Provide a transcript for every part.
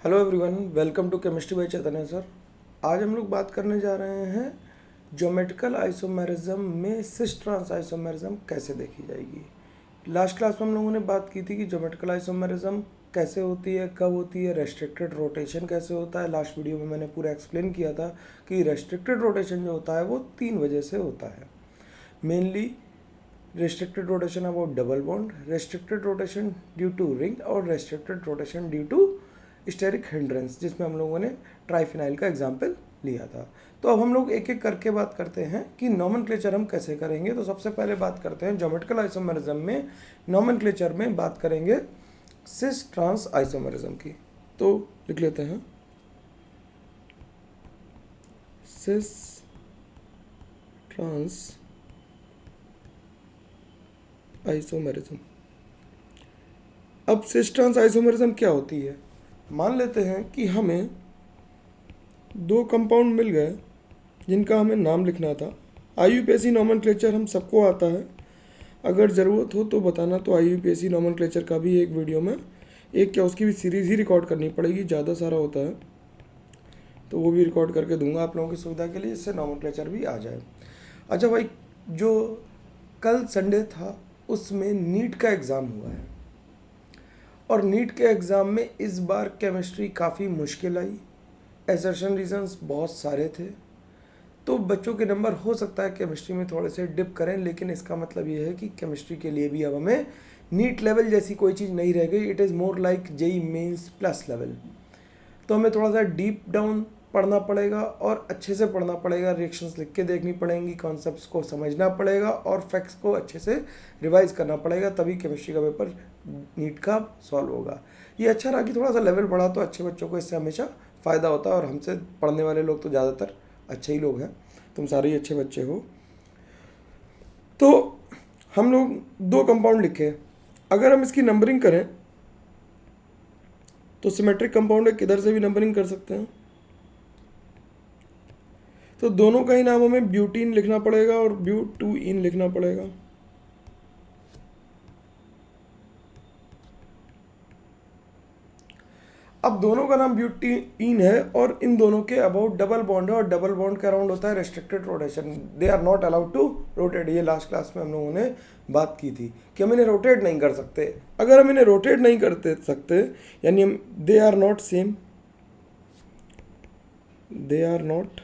Hello everyone, welcome to chemistry by Chaitanya sir. आज हम लोग बात करने जा रहे हैं ज्योमेट्रिकल आइसोमेरिज्म में सिस ट्रांस आइसोमेरिज्म कैसे देखी जाएगी। लास्ट क्लास में हम लोगों ने बात की थी कि ज्योमेट्रिकल आइसोमेरिज्म कैसे होती है, कब होती है, रेस्ट्रिक्टेड रोटेशन कैसे होता है। लास्ट वीडियो में मैंने पूरा एक्सप्लेन किया था कि रेस्ट्रिक्टेड रोटेशन जो होता है वो 3 वजह से होता है। Mainly restricted rotation about double bond, restricted rotation due to ring और restricted rotation due to steric hindrance, जिसमें हम लोगों ने ट्राइफिनाइल का एग्जाम्पल लिया था। तो अब हम लोग एक एक करके बात करते हैं कि नॉमेनक्लेचर हम कैसे करेंगे। तो सबसे पहले बात करते हैं ज्योमेट्रिकल आइसोमेरिज्म में नॉमेनक्लेचर में बात करेंगे सिस ट्रांस आइसोमेरिज्म की। तो लिख लेते हैं सिस ट्रांस आइसोमेरिज्म। अब सिस ट्रांस आइसोमेरिज्म क्या होती है। मान लेते हैं कि हमें 2 कंपाउंड मिल गए जिनका हमें नाम लिखना था। IUPAC नॉमेनक्लेचर हम सबको आता है, अगर ज़रूरत हो तो बताना। तो IUPAC नॉमेनक्लेचर का भी एक वीडियो में उसकी भी सीरीज़ ही रिकॉर्ड करनी पड़ेगी, ज़्यादा सारा होता है तो वो भी रिकॉर्ड करके दूंगा आप लोगों की सुविधा के लिए, जिससे नॉमेनक्लेचर भी आ जाए। अच्छा भाई, जो कल संडे था उसमें नीट का एग्ज़ाम हुआ है और नीट के एग्ज़ाम में इस बार केमिस्ट्री काफ़ी मुश्किल आई। एसर्शन रीजंस बहुत सारे थे, तो बच्चों के नंबर हो सकता है केमिस्ट्री में थोड़े से डिप करें, लेकिन इसका मतलब ये है कि केमिस्ट्री के लिए भी अब हमें नीट लेवल जैसी कोई चीज़ नहीं रह गई। It is more like JEE mains plus level. तो हमें थोड़ा सा डीप डाउन पढ़ना पड़ेगा और अच्छे से पढ़ना पड़ेगा। रिएक्शंस लिख के देखनी पड़ेंगी, कॉन्सेप्ट्स को समझना पड़ेगा और फैक्ट्स को अच्छे से रिवाइज करना पड़ेगा, तभी केमिस्ट्री का पेपर नीट का सॉल्व होगा। ये अच्छा रहा कि थोड़ा सा लेवल बढ़ा, तो अच्छे बच्चों को इससे हमेशा फ़ायदा होता है। और हमसे पढ़ने वाले लोग तो ज़्यादातर अच्छे ही लोग हैं, तुम सारे ही अच्छे बच्चे हो। तो हम लोग 2 कंपाउंड लिखे। अगर हम इसकी नंबरिंग करें तो सिमेट्रिक कंपाउंड है, किधर से भी नंबरिंग कर सकते हैं। तो दोनों का ही नाम हमें ब्यूटीन लिखना पड़ेगा और ब्यूटूइन लिखना पड़ेगा। अब दोनों का नाम ब्यूटीन है और इन दोनों के अबाउट डबल बॉन्ड है और डबल बॉन्ड के अराउंड होता है restricted rotation. They are not allowed to rotate. ये लास्ट क्लास में हम लोगों ने बात की थी कि हम इन्हें रोटेट नहीं कर सकते। अगर हम इन्हें रोटेट नहीं करते सकते यानी हम they are not same, they are not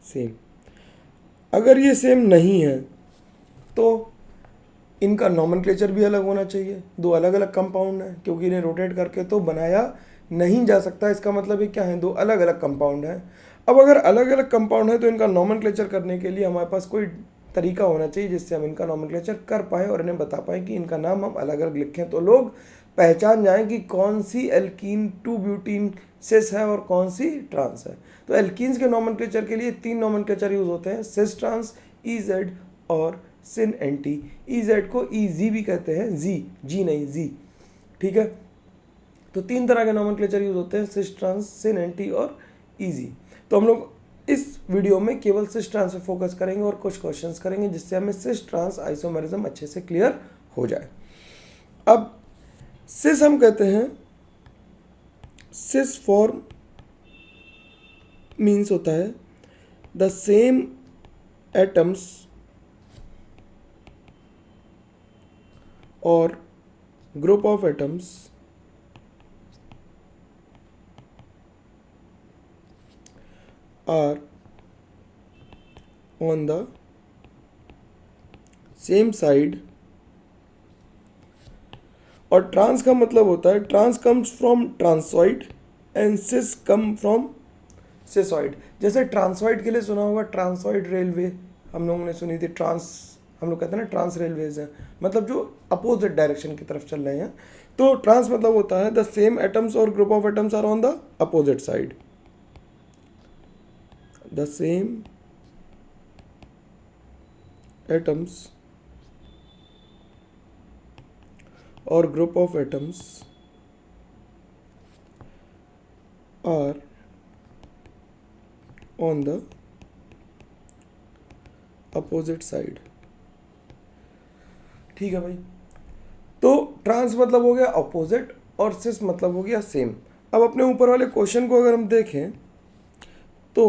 same. अगर ये सेम नहीं है तो इनका नॉमेनक्लेचर भी अलग होना चाहिए। 2 अलग अलग कंपाउंड हैं, क्योंकि इन्हें रोटेट करके तो बनाया नहीं जा सकता। इसका मतलब ये क्या है, 2 अलग अलग कंपाउंड हैं। अब अगर अलग अलग कंपाउंड है तो इनका नॉमेनक्लेचर करने के लिए हमारे पास कोई तरीका होना चाहिए जिससे हम इनका नॉमेनक्लेचर कर पाएँ और इन्हें बता पाएँ कि इनका नाम हम अलग अलग लिखें, तो लोग पहचान जाएं कि कौन सी एल्कीन 2 ब्यूटीन सिस है और कौन सी ट्रांस है। तो एल्कीन्स के नॉमेनक्लेचर के लिए 3 नॉमेनक्लेचर यूज होते हैं, सिस ट्रांस, EZ और सिन एंटी। EZ को EZ भी कहते हैं, जी नहीं जी, ठीक है। तो 3 तरह के नॉमेनक्लेचर यूज होते हैं, सिस ट्रांस, सिन एंटी और EZ। तो हम लोग इस वीडियो में केवल सिस ट्रांस पे फोकस करेंगे और कुछ क्वेश्चंस करेंगे जिससे हमें सिस ट्रांस आइसोमेरिज्म अच्छे से क्लियर हो जाए। अब सिस हम कहते हैं, सिस फॉर्म मीन्स होता है द सेम एटम्स और group of atoms are on the same side। और ट्रांस का मतलब होता है trans comes from transoid and cis come from cisoid. जैसे ट्रांसॉइड के लिए सुना होगा, ट्रांसॉइड रेलवे हम लोगों ने सुनी थी। ट्रांस हम लोग कहते हैं ना, ट्रांस रेलवेज हैं, मतलब जो अपोजिट डायरेक्शन की तरफ चल रहे हैं। तो ट्रांस मतलब होता है द सेम एटम्स और group of atoms are on the opposite side. The same atoms और group of atoms are on the opposite side. ठीक है भाई। तो ट्रांस मतलब हो गया अपोजिट और सिस मतलब हो गया सेम। अब अपने ऊपर वाले क्वेश्चन को अगर हम देखें तो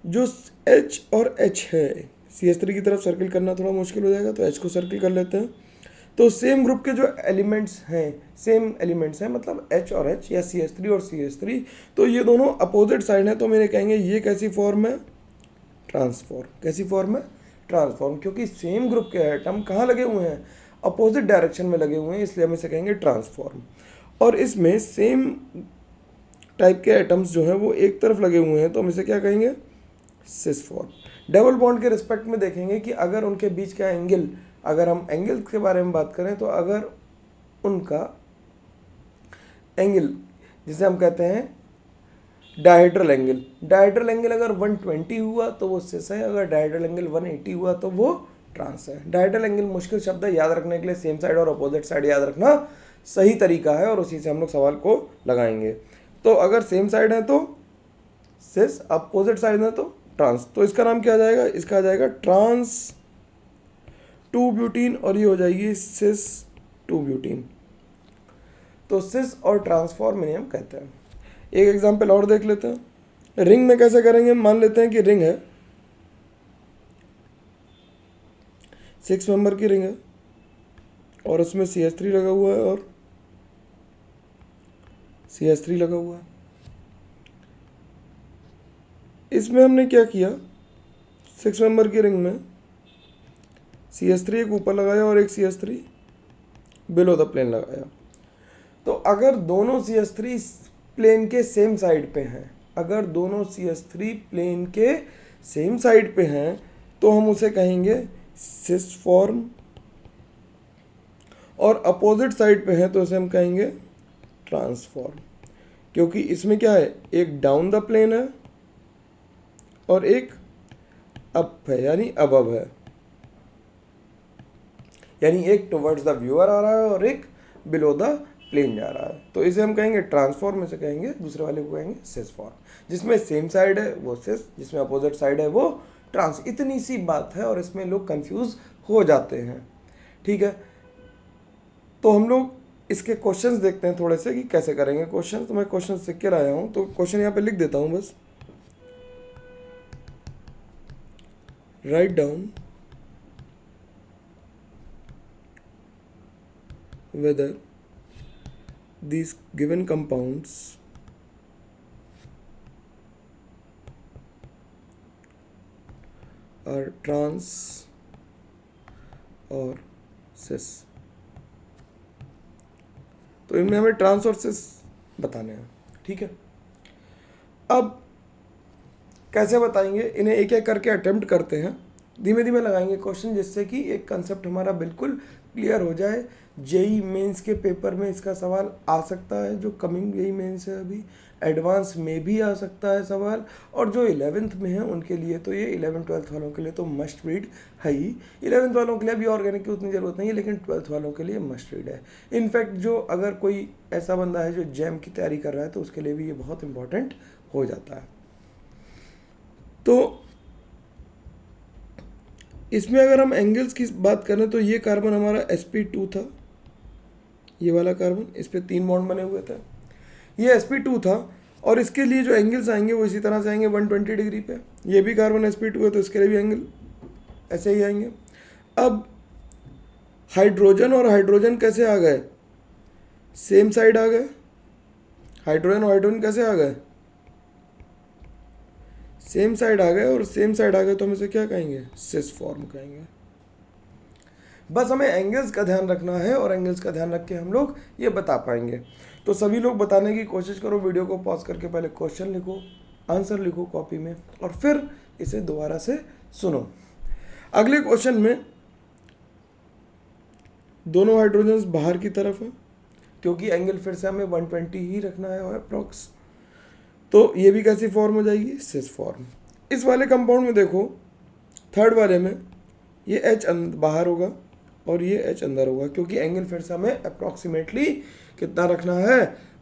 जो H और H है, CH3 की तरफ सर्किल करना थोड़ा मुश्किल हो जाएगा, तो H को सर्किल कर लेते हैं। तो सेम ग्रुप के जो एलिमेंट्स हैं, सेम एलिमेंट्स हैं, मतलब H और H या CH3 और CH3, तो ये दोनों अपोजिट साइड हैं, तो मेरे कहेंगे ये कैसी फॉर्म है, ट्रांसफॉर्म। कैसी फॉर्म है, ट्रांसफॉर्म, क्योंकि सेम ग्रुप के एटम कहाँ लगे हुए हैं, अपोजिट डायरेक्शन में लगे हुए हैं, इसलिए हम इसे कहेंगे ट्रांसफॉर्म। और इसमें सेम टाइप के एटम्स जो हैं वो एक तरफ लगे हुए हैं, तो हम इसे क्या कहेंगे, सिस फॉर्म। डबल बॉन्ड के रिस्पेक्ट में देखेंगे कि अगर उनके बीच का एंगल, अगर हम एंगल के बारे में बात करें, तो अगर उनका एंगल जिसे हम कहते हैं डायहेड्रल एंगल, डायहेड्रल एंगल अगर 120 हुआ तो वो सिस है, अगर डायहेड्रल एंगल 180 हुआ तो वो ट्रांस है। डायहेड्रल एंगल मुश्किल शब्द है, याद रखने के लिए सेम साइड और अपोजिट साइड याद रखना सही तरीका है, और उसी से हम लोग सवाल को लगाएंगे। तो अगर सेम साइड है तो सिस, अपोजिट साइड है तो ट्रांस। तो इसका नाम क्या आ जाएगा, इसका आ जाएगा ट्रांस 2 ब्यूटीन, और ये हो जाएगी सिस 2 ब्यूटीन। तो सिस और ट्रांसफॉर्म इन्हें हम कहते हैं। एक एग्जांपल और देख लेते हैं। रिंग में कैसे करेंगे, मान लेते हैं कि रिंग है, 6 मेंबर की रिंग है, और उसमें CH3 लगा हुआ है और CH3 लगा हुआ है। इसमें हमने क्या किया, 6 मेंबर की रिंग में CH3 एक ऊपर लगाया और एक CH3 बिलो द प्लेन लगाया। तो अगर दोनों CH3 प्लेन के सेम साइड पे हैं, अगर दोनों CH3 प्लेन के सेम साइड पे हैं, तो हम उसे कहेंगे सिस फॉर्म, और अपोजिट साइड पे हैं तो उसे हम कहेंगे ट्रांसफॉर्म। क्योंकि इसमें क्या है, एक डाउन द प्लेन है और एक अप है, यानी अबव है, यानी एक टुवर्ड्स द व्यूअर आ रहा है और एक बिलो द प्लेन जा रहा है। तो इसे हम कहेंगे ट्रांसफॉर्म, इसे कहेंगे, दूसरे वाले को कहेंगे सिस फॉर्म। जिसमें सेम साइड है वो सिस, जिसमें अपोजिट साइड है वो ट्रांस। इतनी सी बात है और इसमें लोग कंफ्यूज हो जाते हैं। ठीक है, तो हम लोग इसके क्वेश्चंस देखते हैं थोड़े से कि कैसे करेंगे क्वेश्चन। तो मैं क्वेश्चन लिख के लाया हूँ, तो क्वेश्चन यहाँ पे लिख देता हूँ बस। Write down whether these given compounds are trans or cis। तो इनमें हमें ट्रांस और सिस बताने हैं। ठीक है, अब कैसे बताएंगे इन्हें, एक एक करके अटेम्प्ट करते हैं, धीमे धीमे लगाएंगे क्वेश्चन, जिससे कि एक कंसेप्ट हमारा बिल्कुल क्लियर हो जाए। जेई मेंस के पेपर में इसका सवाल आ सकता है, जो कमिंग जेई मेंस है अभी, एडवांस में भी आ सकता है सवाल, और जो 11th में है उनके लिए तो ये 11th-12th वालों के लिए तो मस्ट रीड है ही। 11th वालों के लिए भी ऑर्गेनिक की उतनी ज़रूरत नहीं है, लेकिन 12th वालों के लिए मस्ट रीड है। इनफैक्ट जो अगर कोई ऐसा बंदा है जो जैम की तैयारी कर रहा है, तो उसके लिए भी ये बहुत इंपॉर्टेंट हो जाता है। तो इसमें अगर हम एंगल्स की बात करें तो ये कार्बन हमारा sp2 था, ये वाला कार्बन, इस पे 3 बॉन्ड बने हुए थे, ये sp2 था, और इसके लिए जो एंगल्स आएंगे वो इसी तरह से आएंगे 120 डिग्री पे। ये भी कार्बन sp2 है, तो इसके लिए भी एंगल ऐसे ही आएंगे। अब हाइड्रोजन और हाइड्रोजन कैसे आ गए, सेम साइड आ गए। हाइड्रोजन और हाइड्रोजन कैसे आ गए, सेम साइड आ गए, और सेम साइड आ गए तो हम इसे क्या कहेंगे, सिस फॉर्म कहेंगे। बस हमें एंगल्स का ध्यान रखना है, और एंगल्स का ध्यान रख के हम लोग ये बता पाएंगे। तो सभी लोग बताने की कोशिश करो, वीडियो को पॉज करके पहले क्वेश्चन लिखो, आंसर लिखो कॉपी में, और फिर इसे दोबारा से सुनो। अगले क्वेश्चन में दोनों हाइड्रोजन्स बाहर की तरफ है, क्योंकि एंगल फिर से हमें 120 ही रखना है और अप्रॉक्स। तो ये भी कैसी फॉर्म हो जाएगी, सिस फॉर्म। इस वाले कंपाउंड में देखो, थर्ड वाले में ये H बाहर होगा और ये H अंदर होगा, क्योंकि एंगल फिर से हमें अप्रॉक्सीमेटली कितना रखना है,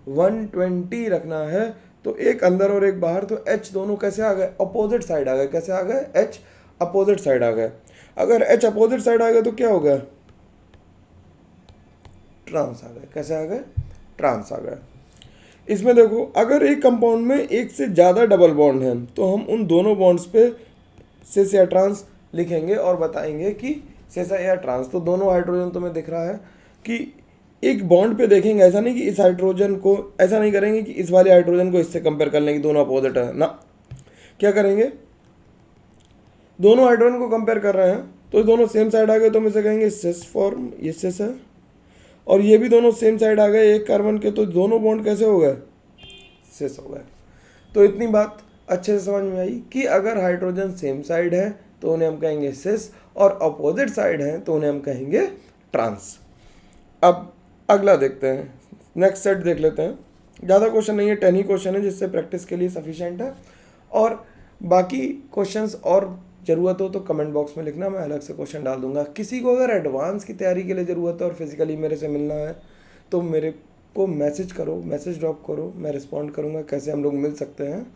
120 रखना है। तो एक अंदर और एक बाहर, तो H दोनों कैसे आ गए, अपोजिट साइड आ गए। कैसे आ गए, H अपोजिट साइड आ गए। अगर H अपोजिट साइड आ गए तो क्या होगा, ट्रांस आ गए। कैसे आ गए? ट्रांस आ गए। इसमें देखो, अगर एक कंपाउंड में एक से ज़्यादा डबल बॉन्ड हैं तो हम उन दोनों बॉन्ड्स पे सिस या ट्रांस लिखेंगे और बताएंगे कि सिस या ट्रांस। तो दोनों हाइड्रोजन तुम्हें दिख रहा है कि एक बॉन्ड पे देखेंगे, ऐसा नहीं कि इस हाइड्रोजन को, ऐसा नहीं करेंगे कि इस वाले हाइड्रोजन को इससे कंपेयर कर लेंगे, दोनों अपोजिट है ना। क्या करेंगे? दोनों हाइड्रोजन को कंपेयर कर रहे हैं तो दोनों सेम साइड आ गए तो हम इसे कहेंगे सिस फॉर्म, ये सिस है, और ये भी दोनों सेम साइड आ गए एक कार्बन के, तो दोनों बॉन्ड कैसे हो गए? सिस हो गए। तो इतनी बात अच्छे से समझ में आई कि अगर हाइड्रोजन सेम साइड है तो उन्हें हम कहेंगे सिस, और अपोजिट साइड है तो उन्हें हम कहेंगे ट्रांस। अब अगला देखते हैं, नेक्स्ट सेट देख लेते हैं। ज़्यादा क्वेश्चन नहीं है, 10 ही क्वेश्चन है, जिससे प्रैक्टिस के लिए सफिशिएंट है। और बाकी क्वेश्चंस और ज़रूरत हो तो कमेंट बॉक्स में लिखना, मैं अलग से क्वेश्चन डाल दूंगा। किसी को अगर एडवांस की तैयारी के लिए ज़रूरत है और फिजिकली मेरे से मिलना है तो मेरे को मैसेज करो, मैसेज ड्रॉप करो, मैं रिस्पॉन्ड करूँगा कैसे हम लोग मिल सकते हैं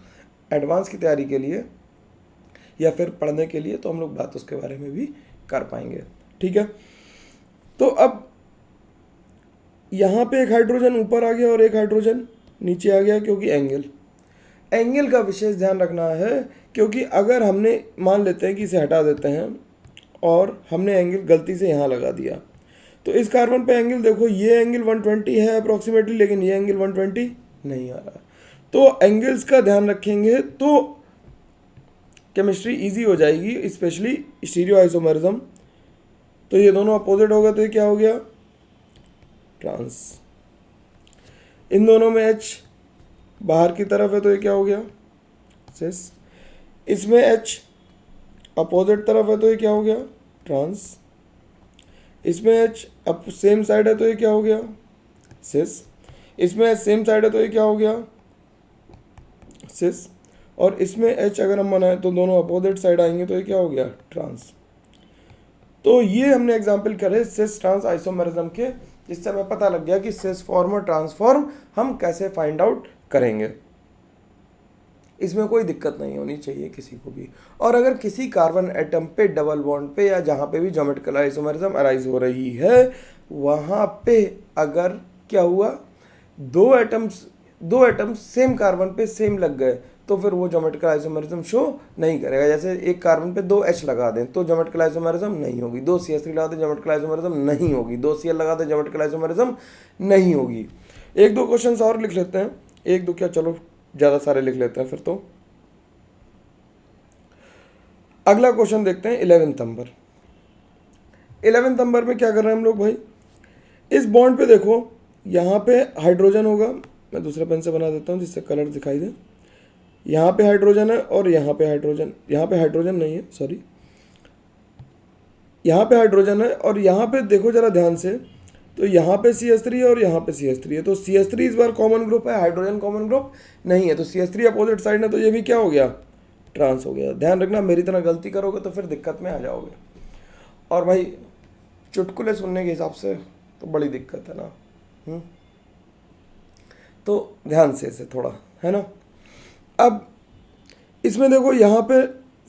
एडवांस की तैयारी के लिए या फिर पढ़ने के लिए, तो हम लोग बात उसके बारे में भी कर पाएंगे। ठीक है, तो अब यहाँ पे एक हाइड्रोजन ऊपर आ गया और एक हाइड्रोजन नीचे आ गया, क्योंकि एंगल का विशेष ध्यान रखना है। क्योंकि अगर हमने मान लेते हैं कि इसे हटा देते हैं और हमने एंगल गलती से यहाँ लगा दिया, तो इस कार्बन पे एंगल देखो, ये एंगल 120 है अप्रॉक्सीमेटली, लेकिन ये एंगल 120 नहीं आ रहा। तो एंगल्स का ध्यान रखेंगे तो केमिस्ट्री इजी हो जाएगी, स्पेशली स्टीरियो आइसोमरिज्म। तो ये दोनों अपोजिट हो गए तो ये क्या हो गया? ट्रांस। इन दोनों में H बाहर की तरफ है तो ये क्या हो गया? सिस। इसमें H अपोजिट तरफ है तो ये क्या हो गया? ट्रांस। इसमें H अब सेम साइड है तो ये क्या हो गया? सिस। इसमें H सेम साइड है तो ये क्या हो गया? सिस। और इसमें H अगर हम बनाए तो दोनों अपोजिट साइड आएंगे तो ये क्या हो गया? ट्रांस। तो ये हमने एग्जाम्पल करे सिस ट्रांस आइसोमरिज्म के, जिससे हमें पता लग गया कि सिस फॉर्म और ट्रांसफॉर्म हम कैसे फाइंड आउट करेंगे। इसमें कोई दिक्कत नहीं होनी चाहिए किसी को भी। और अगर किसी कार्बन एटम पे डबल बॉन्ड पे या जहाँ पे भी ज्योमेट्रिकल आइसोमरिज्म अराइज हो रही है, वहाँ पे अगर क्या हुआ, दो एटम्स सेम कार्बन पे सेम लग गए तो फिर वो ज्योमेट्रिकल आइसोमरिज्म शो नहीं करेगा। जैसे एक कार्बन पे 2 H लगा दें तो ज्योमेट्रिकल आइसोमरिज्म नहीं होगी, 2 CH3 लगा दें ज्योमेट्रिकल आइसोमरिज्म नहीं होगी, 2 Cl लगा दें ज्योमेट्रिकल आइसोमरिज्म नहीं होगी। एक दो क्वेश्चंस और लिख लेते हैं, एक दो क्या, चलो ज़्यादा सारे लिख लेते हैं फिर तो। अगला क्वेश्चन देखते हैं 11th नंबर। 11th नंबर में क्या कर रहे हैं हम लोग भाई? इस बॉन्ड पे देखो, यहाँ पे हाइड्रोजन होगा, मैं दूसरे पेन से बना देता हूँ जिससे कलर दिखाई दे। यहाँ पे हाइड्रोजन है और यहाँ पे हाइड्रोजन नहीं है, सॉरी, यहाँ पे हाइड्रोजन है और यहाँ पे देखो जरा ध्यान से, तो यहाँ पे CH3 है और यहाँ पे CH3 है। तो CH3 इस बार कॉमन ग्रुप है, हाइड्रोजन कॉमन ग्रुप नहीं है, तो CH3 अपोजिट साइड है तो ये भी क्या हो गया? ट्रांस हो गया। ध्यान रखना, मेरी तरह गलती करोगे तो फिर दिक्कत में आ जाओगे। और भाई चुटकुले सुनने के हिसाब से तो बड़ी दिक्कत है ना। तो ध्यान से इसे थोड़ा, है ना। अब इसमें देखो, यहाँ पे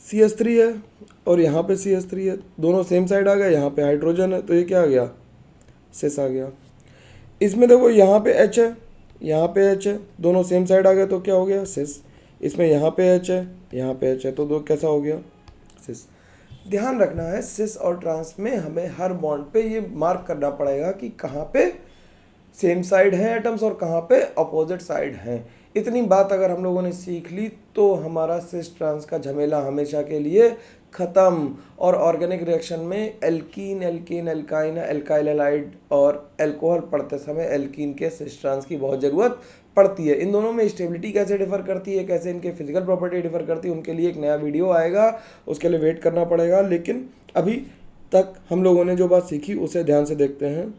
CH3 है और यहाँ पे CH3 है, दोनों सेम साइड आ गए, यहाँ पे हाइड्रोजन है तो ये क्या आ गया? सिस आ गया। इसमें देखो, यहाँ पे H है, यहाँ पे H है, दोनों सेम साइड आ गए तो क्या हो गया? सिस। इसमें यहाँ पे H है, यहाँ पे H है, तो दो कैसा हो गया? सिस। ध्यान रखना है, सिस और ट्रांस में हमें हर बॉन्ड पे ये मार्क करना पड़ेगा कि कहाँ पे सेम साइड है एटम्स और कहाँ पे अपोजिट साइड हैं। इतनी बात अगर हम लोगों ने सीख ली तो हमारा सिस ट्रांस का झमेला हमेशा के लिए ख़त्म। और ऑर्गेनिक रिएक्शन में alkene, alkane, alkyne, alkyl halide और एल्कोहल पढ़ते समय एल्कीन के सिस ट्रांस की बहुत ज़रूरत पड़ती है। इन दोनों में स्टेबिलिटी कैसे डिफर करती है, कैसे इनके फिजिकल प्रॉपर्टी डिफर करती है, उनके लिए एक नया वीडियो आएगा, उसके लिए वेट करना पड़ेगा। लेकिन अभी तक हम लोगों ने जो बात सीखी उसे ध्यान से देखते हैं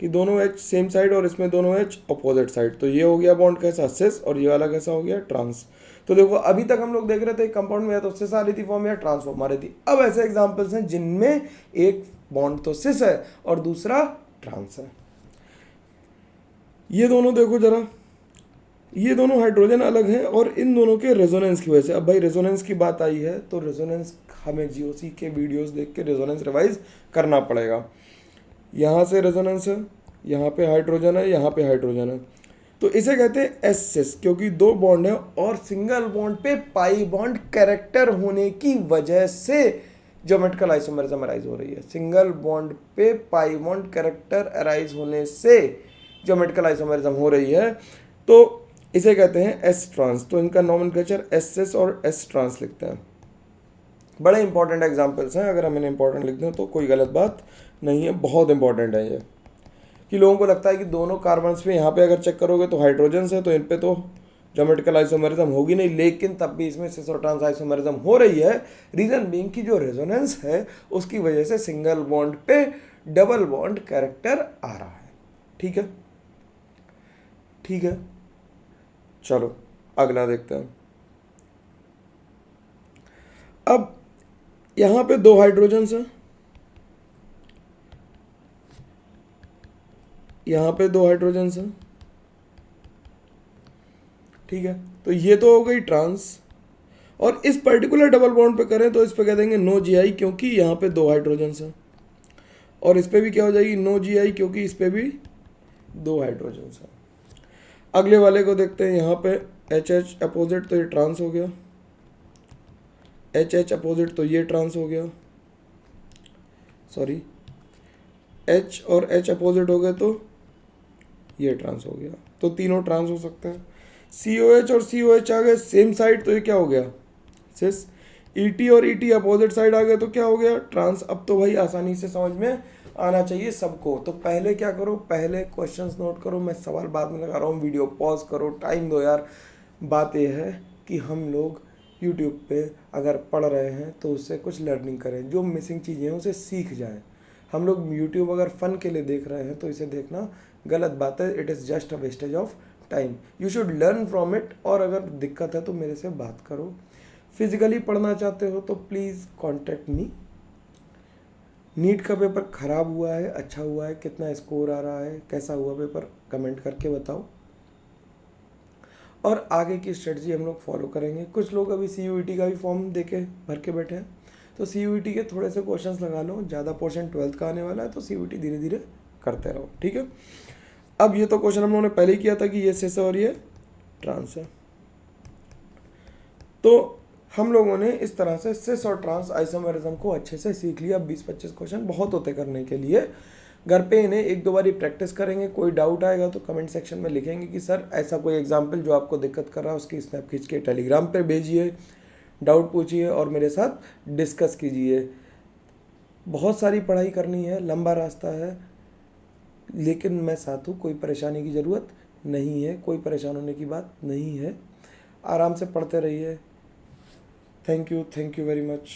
कि दोनों H सेम साइड और इसमें दोनों H अपोजिट साइड। तो ये हो गया बॉन्ड कैसा? सिस, और ये वाला कैसा हो गया? ट्रांस। तो देखो, अभी तक हम लोग देख रहे थे कंपाउंड में या तो सिस आ रही थी फॉर्म या ट्रांस फॉर्म आ रही थी। अब ऐसे एग्जांपल्स हैं जिनमें एक बॉन्ड तो सिस है और दूसरा ट्रांस है। ये दोनों देखो जरा, ये दोनों हाइड्रोजन अलग हैं और इन दोनों के रेजोनेंस की वजह से। अब भाई रेजोनेंस की बात आई है तो रेजोनेंस हमें GOC के वीडियोस देख के रेजोनेंस रिवाइज करना पड़ेगा। यहाँ से रेजोनेंस है, यहाँ पे हाइड्रोजन है, यहाँ पे हाइड्रोजन है, तो इसे कहते हैं एस सिस, क्योंकि दो बॉन्ड है और सिंगल बॉन्ड पे पाई बॉन्ड कैरेक्टर होने की वजह से ज्योमेट्रिकल आइसोमेरिज्म अराइज हो रही है। सिंगल बॉन्ड पे पाई बॉन्ड कैरेक्टर अराइज होने से ज्योमेट्रिकल आइसोमेरिज्म हो रही है, तो इसे कहते हैं एस ट्रांस। तो इनका नॉमेनक्लेचर एस सिस और एस ट्रांस लिखते हैं। बड़े इंपॉर्टेंट एग्जाम्पल्स हैं, अगर हम इन्हें इंपॉर्टेंट लिख दें तो कोई गलत बात नहीं है, बहुत इंपॉर्टेंट है ये। कि लोगों को लगता है कि दोनों कार्बन्स पे यहाँ पे अगर चेक करोगे तो हाइड्रोजन है, तो इन पे तो ज्योमेट्रिकल आइसोमेरिज्म होगी नहीं, लेकिन तब भी इसमें सिस और ट्रांस आइसोमेरिज्म हो रही है। रीजन बीइंग की जो रेजोनेंस है उसकी वजह से सिंगल बॉन्ड पे डबल बॉन्ड कैरेक्टर आ रहा है। ठीक है, ठीक है, चलो अगला देखते हैं। अब यहां पे दो हाइड्रोजन्स हैं, यहां पे दो हाइड्रोजन्स हैं, ठीक है, तो ये तो हो गई ट्रांस। और इस पर्टिकुलर डबल बॉन्ड पे करें तो इस पे कह देंगे नो जीआई, क्योंकि यहाँ पे दो हाइड्रोजन्स हैं। और इस पे भी क्या हो जाएगी, नो जीआई, क्योंकि इस पे भी दो हाइड्रोजन्स हैं। अगले वाले को देखते हैं, यहाँ पे एच एच अपोजिट, तो ये ट्रांस हो गया। एच एच अपोजिट, तो ये ट्रांस हो गया, सॉरी, एच और एच अपोजिट हो गए तो ये ट्रांस हो गया, तो तीनों ट्रांस हो सकते हैं। सी ओ एच और सी ओ एच आ गए सेम साइड, तो ये क्या हो गया, सिस। ई टी और ई टी अपोजिट साइड आ गए तो क्या हो गया, ट्रांस। अब तो भाई आसानी से समझ में आना चाहिए सबको। तो पहले क्या करो, पहले क्वेश्चंस नोट करो, मैं सवाल बाद में लगा रहा हूँ, वीडियो पॉज करो, टाइम दो यार। बात यह है कि हम लोग यूट्यूब पे अगर पढ़ रहे हैं तो उससे कुछ लर्निंग करें, जो मिसिंग चीज़ें हैं उसे सीख जाएं। हम लोग यूट्यूब अगर फ़न के लिए देख रहे हैं तो इसे देखना गलत बात है, it is just a wastage of time, you should learn from it. और अगर दिक्कत है तो मेरे से बात करो। फिजिकली पढ़ना चाहते हो तो प्लीज़ कॉन्टेक्ट मी। नीट का पेपर ख़राब हुआ है, अच्छा हुआ है, कितना स्कोर आ रहा है, कैसा हुआ पेपर, कमेंट करके बताओ। और आगे की स्ट्रेटजी हम लोग फॉलो करेंगे। कुछ लोग अभी CUET का भी फॉर्म देके भर के बैठे हैं, तो CUET के थोड़े से क्वेश्चंस लगा लो, ज़्यादा पोर्शन 12th का आने वाला है, तो CUET धीरे धीरे करते रहो, ठीक है। अब ये तो क्वेश्चन हम लोगों ने पहले ही किया था कि ये सिस और ये ट्रांस है, तो हम लोगों ने इस तरह से सिस और ट्रांस आइसोमेरिज्म को अच्छे से सीख लिया। 20-25 क्वेश्चन बहुत होते करने के लिए। घर पे इन्हें एक दो बारी प्रैक्टिस करेंगे। कोई डाउट आएगा तो कमेंट सेक्शन में लिखेंगे कि सर ऐसा कोई एग्जाम्पल जो आपको दिक्कत कर रहा है उसकी स्नैप खींच के टेलीग्राम पर भेजिए, डाउट पूछिए और मेरे साथ डिस्कस कीजिए। बहुत सारी पढ़ाई करनी है, लंबा रास्ता है, लेकिन मैं साथ हूँ, कोई परेशानी की ज़रूरत नहीं है, कोई परेशान होने की बात नहीं है। आराम से पढ़ते रहिए। Thank you very much.